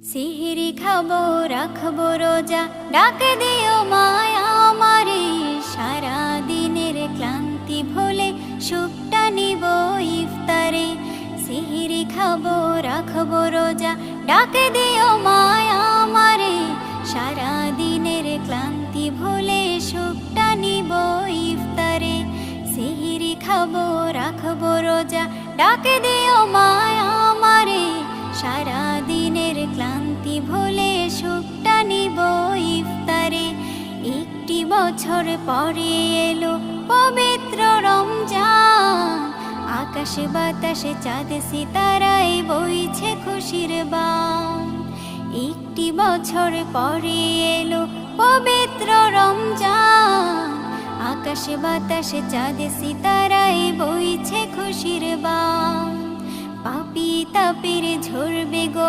সিহরি খাবো রাখবো রোজা, ডাক দিও মায়া আমারে। সারা দিনের ক্লান্তি ভুলে সুখটা নিব ইফতারে। সিহরি খাবো রাখবো রোজা, ডাক দিও মায়া আমারে। সারা দিনের ক্লান্তি ভুলে সুখটা নিব ইফতারে। সিহরি খাবো রাখবো রোজা, ডাক দিও মায়া আমারে। সারা দিনের ক্লান্তি ভুলে সুখটা নিব ইফতারে। একটি বছর পরে এলো পবিত্র রমজান, আকাশে বাতাসে চাঁদ সিতারায় বইছে খুশির বান। একটি বছর পরে এলো পবিত্র রমজান, আকাশে বাতাসে চাঁদ সিতারায় বইছে খুশির বান। পাপী তাপের ঝরবে গো